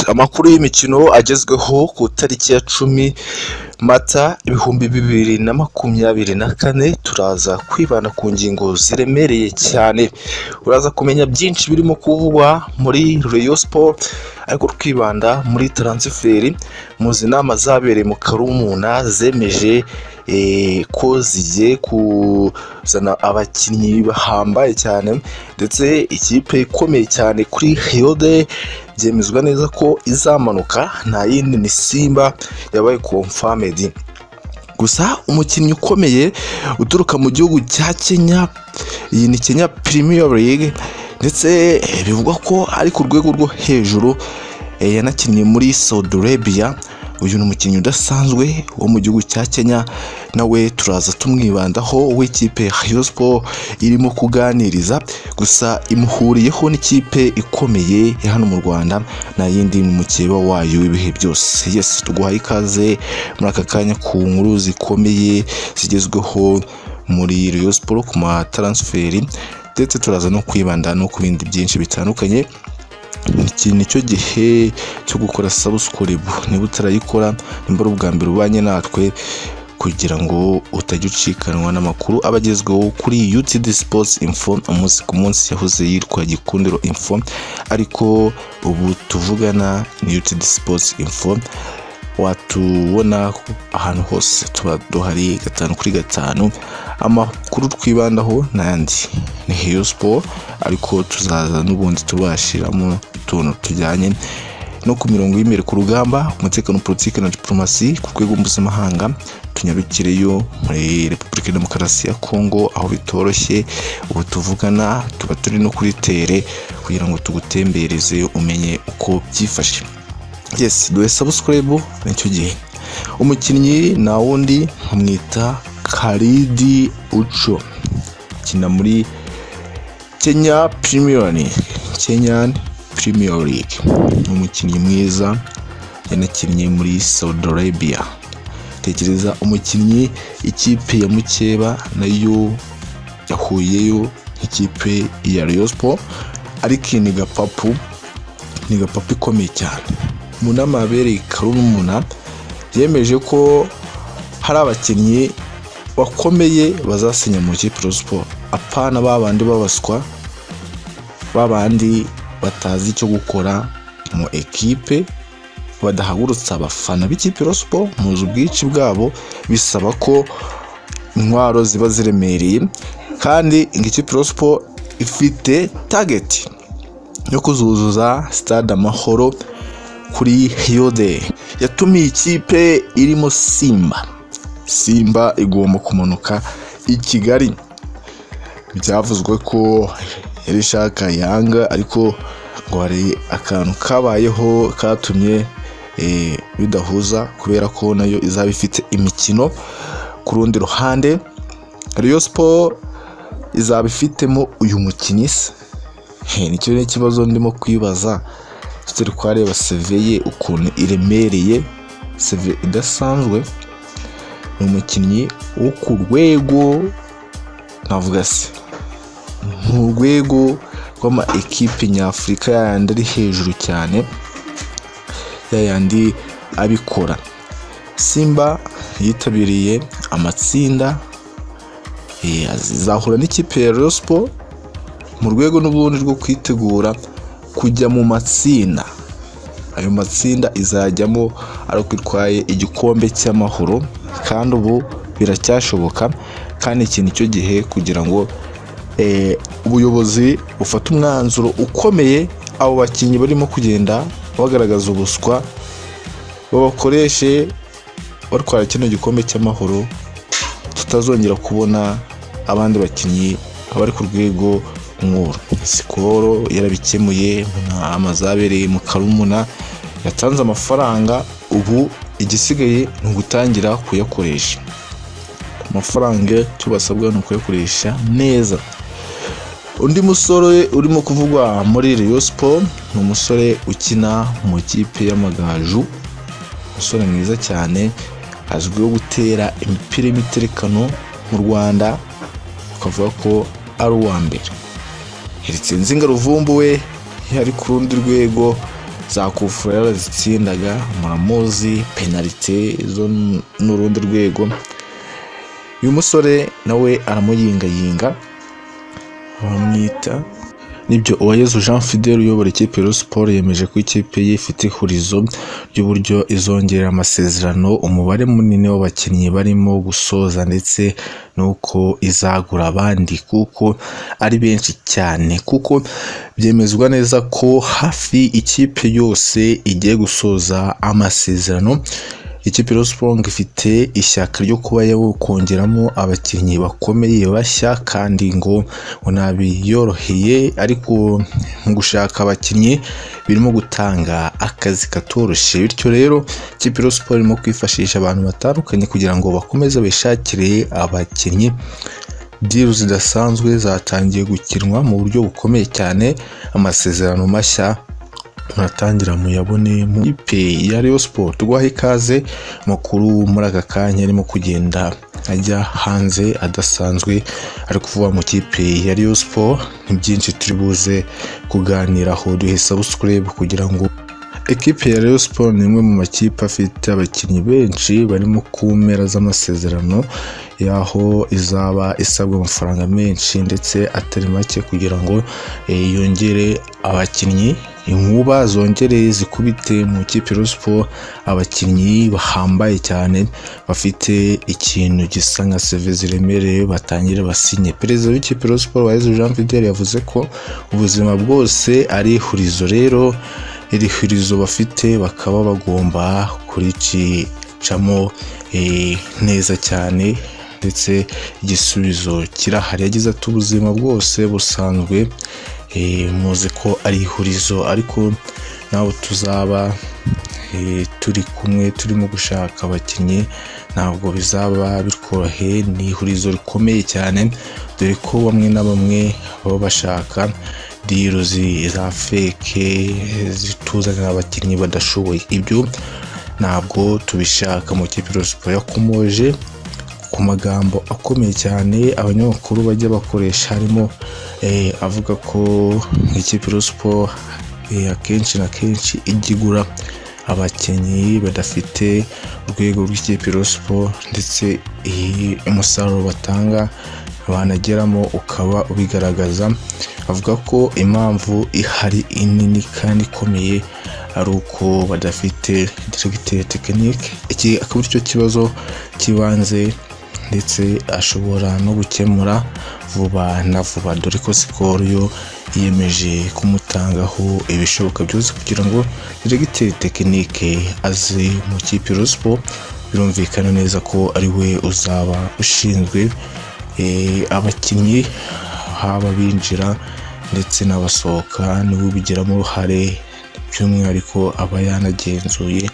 Amakuru y'imikino agezweho ku tariki ya 10 Mata 2024 turaza kwibanda ku ngingo ziremereye cyane. Uraza kumenya byinshi birimo kuvugwa muri Rayon Sport, ariko twibanda muri transfer muzi nama zabereye mu Karumuna zemeje ko zigiye kuzana abakinnyi bahambaye cyane, ndetse ikipe ikomeye cyane kuri Rayon byemezwa neza ko izamanuka, nta yindi ni Simba yabaye confirmed. Gusa umukinnyi ukomeye uturuka mu gihugu cya Kenya, iyi ni Kenya Premier League, ndetse bivugwa ko ari ku rwego rwo hejuru, yanakinnye muri Saudi Arabia. Uyu ni umukinnyi udasanzwe wo mu gihugu cya Kenya, nawe turaza tumwibandaho w'ikipe Rayon Sport irimo kuganiriza. Gusa imuhuriyeho n'ikipe ikomeye ya hano mu Rwanda, na yindi mu mukeba wayo w'ibihe byose. Yes, tuguhaye ikaze muri Akakanya ku nkuru zikomeye zigezweho muri Rayon Sport ku ma transfer, ndetse turaza no kwibanda no ku bindi byinshi bitandukanye. Iki nicyo gihe cyo gukora subscribe niba utarayikora, nimba ari ubwa mbere ubanye natwe, kugira ngo utajya ucikanwa n'amakuru abagezweho kuri UTD Sports Info. Umunsi ku munsi yahoze yitwa Gikundiro Info, ariko ubu tuvugana ni UTD Sports Info. Watubona ahantu hose, tuba duhari 5/5. Amakuru twibandaho n'andi ni Rayon Sport, ariko tuzaza n'ubundi tubashiramo utuntu tujyanye no ku mirongo y'imbere ku rugamba, umutekano, politiki na diplomasi ku rwego mpuzamahanga. Tunyarukireyo muri Repubulika Demokarasi ya Kongo, aho bitoroshye. Ubu tuvugana tuba turi no kuri tere kugira ngo tugutembereze umenye uko byifashe. Yes, duhe subscribe nicyo gihe. Umukinnyi na wundi mwita Kandi Aucho, kina muri Kenya Premier League. Umukinnyi mwiza, yanakinnye muri Saudi Arabia. Tekereza umukinnyi ikipe ya mukeba nayo yahuyeyo ikipe ya Rayon Sport, ariko ni gapapu ikomeye cyane. Mu nama yabereye Karumuna yemeje ko hari abakinnyi bakomeye bazasinya mu kipe Rayon Sport, apana babandi babaswa, babandi batazi icyo gukora mu ekipe, badahagurutsa abafana b'ikipe Rayon Sport. Muzi ubwici bwabo, bisaba ko intwaro ziba ziremereye, kandi ikipe Rayon Sport ifite target yo kuzuzuza stade Amahoro kuri Rayon. Yatumiye ikipe irimo Simba igomba kumanuka i Kigali. Byavuzwe ko yari ishaka Yanga, ariko ngo hari akantu kabayeho katumye bidahuza, kubera ko nayo izaba ifite imikino. Ku rundi ruhande Rayon Sport izaba ifitemo uyu mukinnyi. Nicyo ni ikibazo ndimo kwibaza, turi kwareba CV ye ukuntu iremereye, CV idasanzwe. Ni umukinnyi wo ku rwego, navuga se mu rwego rw'ama ekipe nyafurika yandi ari hejuru cyane, yayandi abikora. Simba yitabiriye amatsinda, azahura n'ikipe ya Rayon Sport mu rwego n'ubundi rwo kwitegura kujya mu matsinda. Ayo matsinda izajyamo ari uko itwaye igikombe cy'amahoro, kandi ubu biracyashoboka. Kandi iki nicyo gihe kugira ngo ubuyobozi bufate umwanzuro ukomeye, abo bakinnyi barimo kugenda bagaragaza ubuswa babakoreshe batwara kino gikombe cy'amahoro, tutazongera kubona abandi bakinnyi abari ku rwego nk'uru. Sikoro yarabikemuye, amazabereye mu Karumuna yatanze amafaranga, ubu igisigaye ni ugutangira kuyakoresha. Amafaranga tubasabwa ni ukuyakoresha neza. Undi musore urimo kuvugwa muri Rayon Sport ni umusore ukina mu kipe y'Amagaju, umusore mwiza cyane, azwiho gutera imipira y'imiterekano mu Rwanda, ukavuga ko ari uwa mbere. Heretse Nzinga Ruvumbu we yari ku rundi rwego, za kufura zitsindaga muramuzi, penalite zo n'urundi rwego. Uyu musore nawe aramuyingayinga bamwita nibyo. Uwayezu Jean Fidel uyobora ikipe ya Sport yemeje ko ikipe ye ifite ihurizo ry'uburyo izongera amasezerano umubare munini w'abakinnyi barimo gusoza ndetse nuko izagura abandi kuko ari benshi cyane, kuko byemezwa neza ko hafi ikipe yose igiye gusoza amasezerano. Ikipe ya Sport ifite ishyaka ryo kuba yakongeramo abakinnyi bakomeye bashya kandi ngo unabiyoroheye, ariko mu gushaka abakinnyi birimo gutanga akazi katoroshye. Bityo rero ikipe ya Sport irimo kwifashisha abantu batandukanye kugira ngo bakomeze bishakire abakinnyi. Deal zidasanzwe zatangiye gukinwa mu buryo bukomeye cyane, amasezerano mashya muratangira muyabone mu ipe ya Rayon Sport. Tugwahe ikaze makuru muri Akakanya arimo kugenda ajya hanze adasanzwe ari kuvuga mu kipe ya Rayon Sport. Ni byinshi turi buze kuganiraho, duhe subscribe kugira ngo ekipe ya Rayon Sport ni imwe mu makipe afite abakinnyi benshi barimo ku mpera z'amasezerano yaho izaba isabwa amafaranga menshi ndetse atari make kugira ngo yongere abakinnyi. Inkuba zongereye zikubite mu kipe ya Sport abakinnyi bahambaye cyane bafite ikintu gisa nka CV ziremereye batangire basinye. Perezida w'ikipe ya Sport Uwayezu Jean Fidel yavuze ko ubuzima bwose ari ihurizo, rero iri hurizo bafite bakaba bagomba kuricamo neza cyane ndetse igisubizo kirahari. Yagize ati ubuzima bwose busanzwe muzi ko ari ihurizo, ariko nawe tuzaba turi kumwe turimo gushaka abakinnyi ntabwo bizaba bitworoheye. Ni ihurizo rikomeye cyane dore ko bamwe na bamwe baba bashaka deal za fake zituzanira abakinnyi badashoboye. Ibyo ntabwo tubishaka mu kipe ya Sport. Yakomoje ku magambo akomeye cyane abanyamakuru bajya bakoresha, harimo avuga ko ikipe ya Sport akenshi na kenshi igigura abakinnyi badafite urwego rw'ikipe ya Sport ndetse umusaruro batanga banageramo ukaba ubigaragaza. Avuga ko impamvu ihari inini kandi ikomeye ari uko badafite directeur technique. Iki akaba aricyo kibazo kibanze ndetse ashobora no gukemura vuba na vuba, dore ko Skol yo yiyemeje kumutangaho ibishoboka byose kugira ngo directeur technique aze mu kipe ya Sport. Birumvikana neza ko ari we uzaba ushinzwe abakinnyi haba binjira ndetse n'abasohoka, niwe ubigiramo uruhare by'umwihariko aba yanagenzuye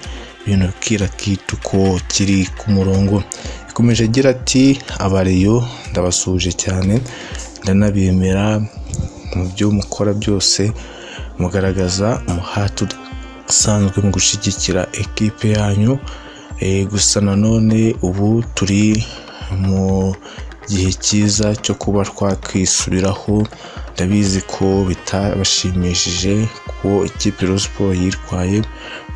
ibintu kira kitu ko kiri ku murongo. Ikomeje agira ati abareyo ndabasuje cyane, ndanabemera mu byo mukora byose, mugaragaza umuhati usanzwe mu gushyigikira ekipe yanyu. Gusa nanone ubu turi mu gihe cyiza cyo kuba twakwisubiraho. Ndabizi ko bitabashimishije ko ikipe ya Sport yitwaye,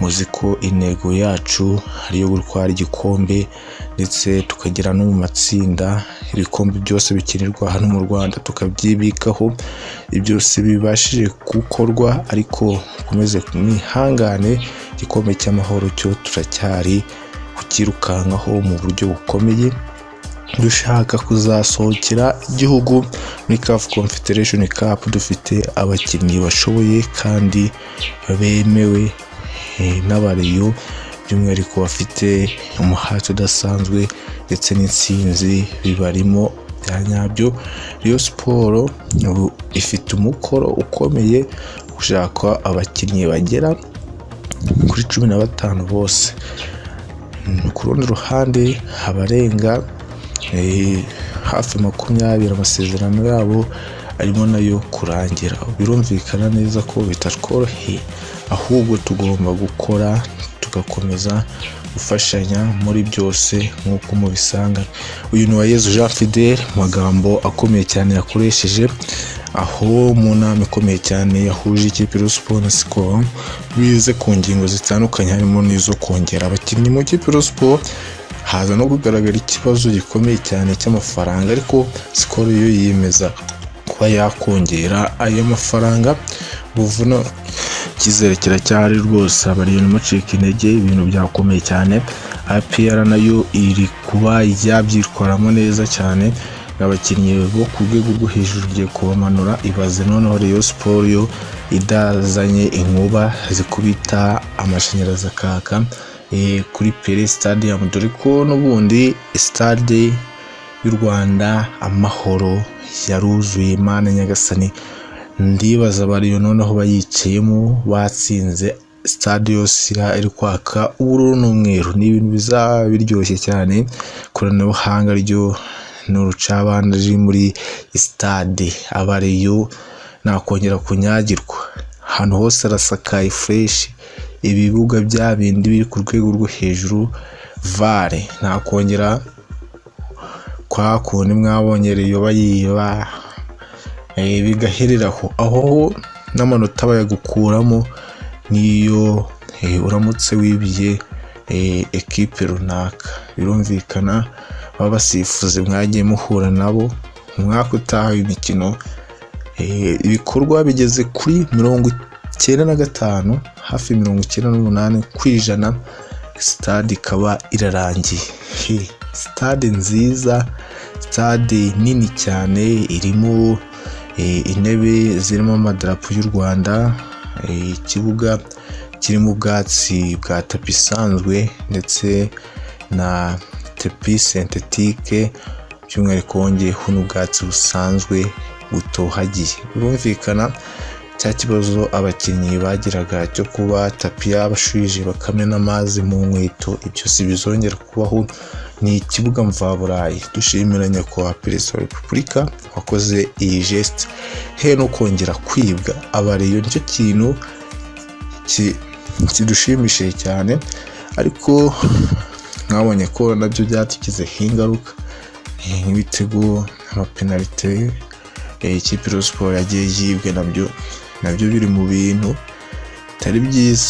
muzi ko intego yacu ari iyo gutwara igikombe ndetse tukagera no mu matsinda. Ibikombe byose bikinirwa hano mu Rwanda tukabyibikaho. Ibyo si bibashije gukorwa, ariko komeze mwihangane. Igikombe cy'amahoro cyo turacyari kukirukankaho mu buryo bukomeye. Dushaka kuzasohokera igihugu muri CAF Confederation Cup dufite abakinnyi bashoboye kandi bemewe n'abareyo, by'umwihariko bafite umuhati udasanzwe ndetse n'intsinzi bibarimo bya nyabyo. Rayon Sport ifite umukoro ukomeye gushaka abakinnyi bagera kuri 15 bose. Ku rundi ruhande abarenga hafi 20 amasezerano yabo arimo nayo kurangira. Birumvikana neza ko bitatworoheye, ahubwo tugomba gukora tugakomeza gufashanya muri byose nk'uko mubisanga. Uyu ni Uwayezu Jean Fidel, magambo akomeye cyane yakoresheje aho mu nama ikomeye cyane yahuje ikipe ya Sport na Skol bize ku ngingo zitandukanye harimo n'izo kongera abakinnyi mu kipe ya Sport. Haza no kugaragara ikibazo gikomeye cyane cy'amafaranga, ariko Skol yo yiyemeza kuba yakongera ayo mafaranga. Buvuna kizere kiracyari rwose, abariyo mucika intege, ibintu byakomeye cyane. APR nayo iri kuba yabyitwaramo neza cyane, abakinnyi bo ku rwego rwo hejuru giye kubamanura. Ibaze noneho Rayon Sport yo idazanye inkuba zikubita amashanyarazi akaka kuri Pele Stadium, dore ko n'ubundi stade y'u Rwanda Amahoro yaruzuye. Imana nyagasani, ndibaza bariyo noneho bayicayemo batsinze, stade yose iri kwaka ubururu n'umweru. Ni ibintu bizaba biryoshye cyane, koranabuhanga ryo n'urucabana riri muri stade. Abariyo nakongera kunyagirwa, ahantu hose arasakaye fresh, ibibuga bya bindi biri ku rwego rwo hejuru, vare nakongera kwa kundi mwabonye Rayon bayiba bigahereraho, aho n'amanota bayagukuramo niyo uramutse wibiye ekipe runaka. Birumvikana baba basifuze mwagiye muhura nabo umwaka utaha w'imikino. Ibikorwa bigeze kuri 95 hafi 98%, stade ikaba irarangiye. Stade nziza, stade nini cyane, irimo intebe zirimo amadarapo y'u Rwanda, ikibuga kirimo ubwatsi bwa tapi isanzwe ndetse na tapi synthetique, by'umwihariko wongeyeho n'ubwatsi busanzwe butohagiye. Birumvikana cya kibazo abakinnyi bagiraga cyo kuba tapi yabashuje bakamena amazi mu nkweto, ibyo si bizongera kubaho. Ni ikibuga mvaburayi. Dushimira nyakubahwa Perezida wa Repubulika wakoze iyi geste no kongera kwibwa abariyo. Nicyo kintu kidushimishije cyane, ariko mwabonye ko nabyo byatugizeho ingaruka nk'ibitego, amapenalite, ikipe ya Sport yagiye yibwe, nabyo biri mu bintu bitari byiza.